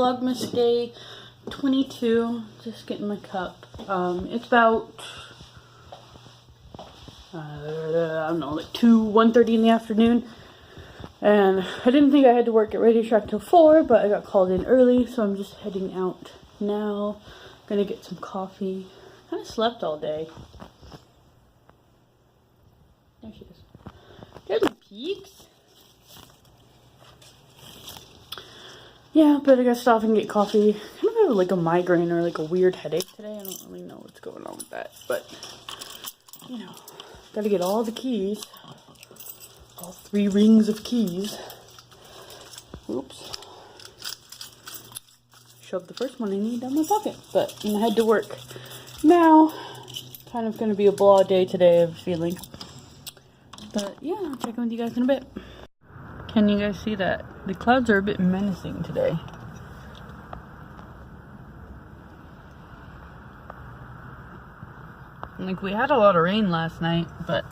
Vlogmas day 22. Just getting my cup. It's about, I don't know, like 1:30 in the afternoon. And I didn't think I had to work at Radio Shack till 4, but I got called in early, so I'm just heading out now. Gonna get some coffee. Kind of slept all day. There she is. There's my peaks. Yeah, but I gotta stop and get coffee. I kind of have like a migraine or like a weird headache today. I don't really know what's going on with that, but you know, gotta get all the keys. All 3 rings of keys. Oops. Shoved the first one I need down my pocket, but I'm gonna head to work now. Kind of gonna be a blah day today, I have a feeling. But yeah, I'll check in with you guys in a bit. Can you guys see that? The clouds are a bit menacing today. Like, we had a lot of rain last night, but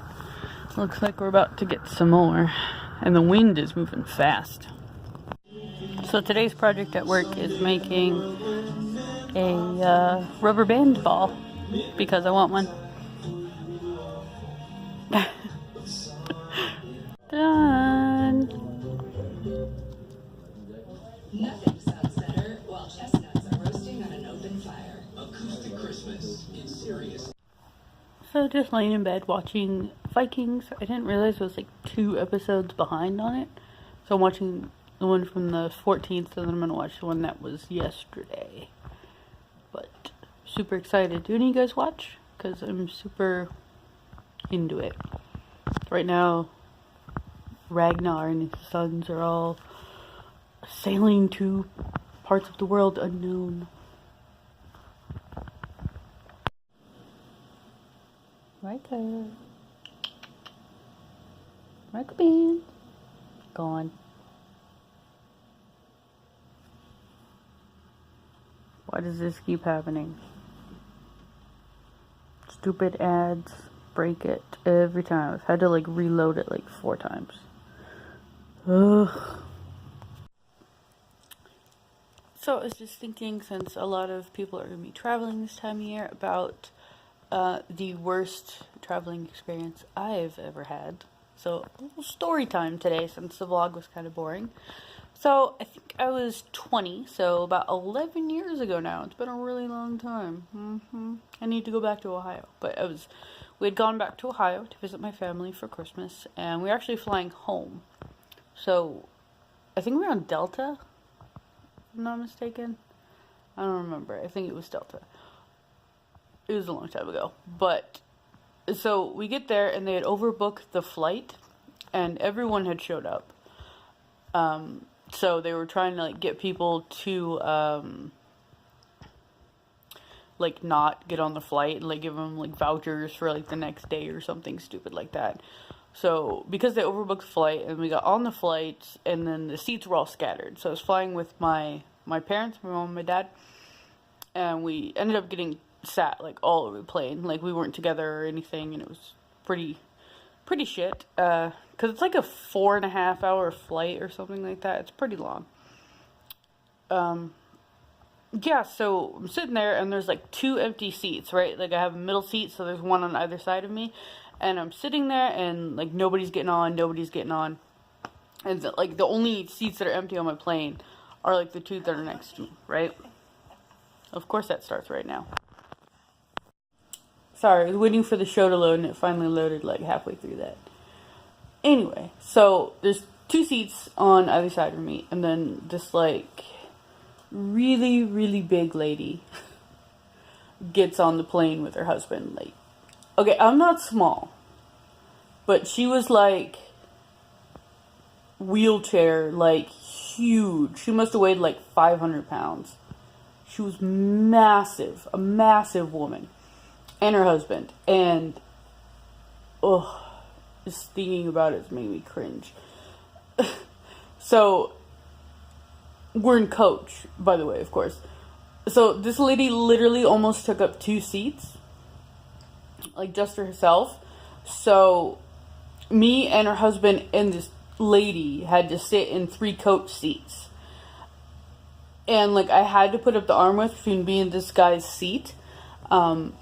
looks like we're about to get some more. And the wind is moving fast. So today's project at work is making a rubber band ball because I want one. Done. Nothing sounds better while chestnuts are roasting on an open fire. Acoustic Christmas in serious. So just laying in bed watching Vikings. I didn't realize it was like 2 episodes behind on it. So I'm watching the one from the 14th, and then I'm going to watch the one that was yesterday. But super excited. Do any of you guys watch? Because I'm super into it. Right now, Ragnar and his sons are all sailing to parts of the world unknown. Riker. Riker Bean. Gone. Why does this keep happening? Stupid ads break it every time. I've had to like reload it like 4 times. Ugh. So I was just thinking, since a lot of people are going to be traveling this time of year, about the worst traveling experience I've ever had. So a little story time today, since the vlog was kind of boring. So I think I was 20, so about 11 years ago now. It's been a really long time. I need to go back to Ohio, but we had gone back to Ohio to visit my family for Christmas, and we were actually flying home. So I think we were on Delta, if I'm not mistaken. I don't remember. I think it was Delta. It was a long time ago. But so we get there, and they had overbooked the flight, and everyone had showed up. So they were trying to like get people to like not get on the flight and like give them like vouchers for like the next day or something stupid like that. So because they overbooked the flight, and we got on the flight, and then the seats were all scattered. So I was flying with my parents, my mom and my dad, and we ended up getting sat like all over the plane. Like, we weren't together or anything, and it was pretty shit. Because it's like a 4.5 hour flight or something like that. It's pretty long. Yeah, so I'm sitting there, and there's like 2 empty seats, right? Like, I have a middle seat, so there's one on either side of me. And I'm sitting there, and like nobody's getting on. And like the only seats that are empty on my plane are like the 2 that are next to me, right? Of course that starts right now. Sorry, I was waiting for the show to load, and it finally loaded like halfway through that. Anyway, so there's 2 seats on either side of me, and then this like really, really big lady gets on the plane with her husband. Like, okay, I'm not small, but she was like wheelchair, like huge. She must have weighed like 500 pounds. She was massive, a massive woman. And her husband. And, just thinking about it's made me cringe. So, we're in coach, by the way, of course. So, this lady literally almost took up 2 seats. Like, just for herself. So, me and her husband and this lady had to sit in 3 coach seats. and like I had to put up the armrest between me and this guy's seat, or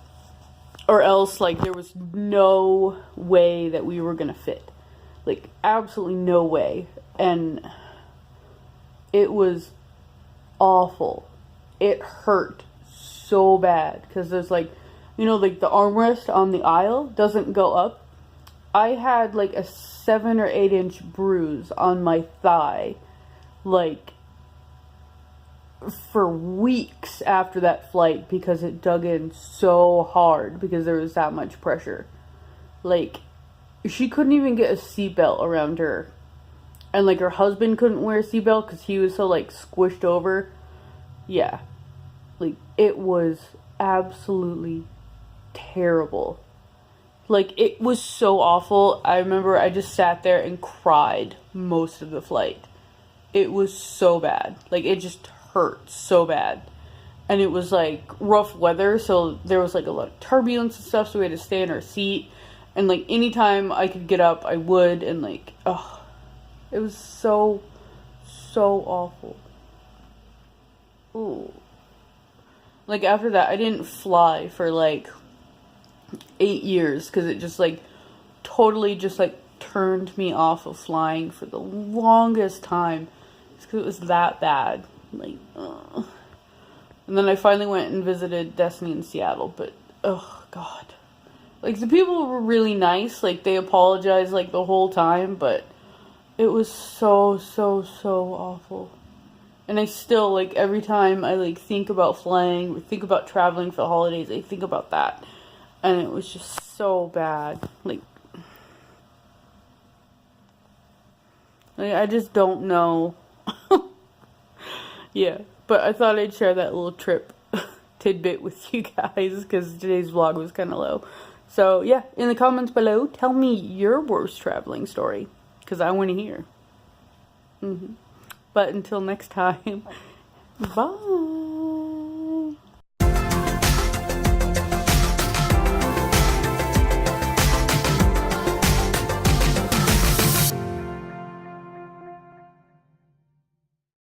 else like there was no way that we were gonna fit, like absolutely no way. And it was awful. It hurt so bad because there's like, you know, like the armrest on the aisle doesn't go up. I had like a 7 or 8 inch bruise on my thigh, like for weeks after that flight, because it dug in so hard because there was that much pressure. Like, she couldn't even get a seatbelt around her, and like her husband couldn't wear a seatbelt because he was so like squished over. Yeah, like it was absolutely terrible. Like, it was so awful. I remember I just sat there and cried most of the flight. It was so bad. Like, it just hurt so bad. And it was, like, rough weather, so there was, like, a lot of turbulence and stuff, so we had to stay in our seat. And, like, anytime I could get up, I would. And, like, oh, it was so, so awful. Ooh. Like, after that, I didn't fly for, like, 8 years, because it just like totally just like turned me off of flying for the longest time, because it was that bad. Like, and then I finally went and visited Destiny in Seattle, but oh god, like the people were really nice, like they apologized like the whole time, but it was so awful. And I still, like, every time I like think about flying or think about traveling for the holidays, I think about that. And it was just so bad. Like, I just don't know. Yeah, but I thought I'd share that little trip tidbit with you guys, because today's vlog was kind of low. So, yeah, in the comments below, tell me your worst traveling story, because I want to hear. But until next time, bye.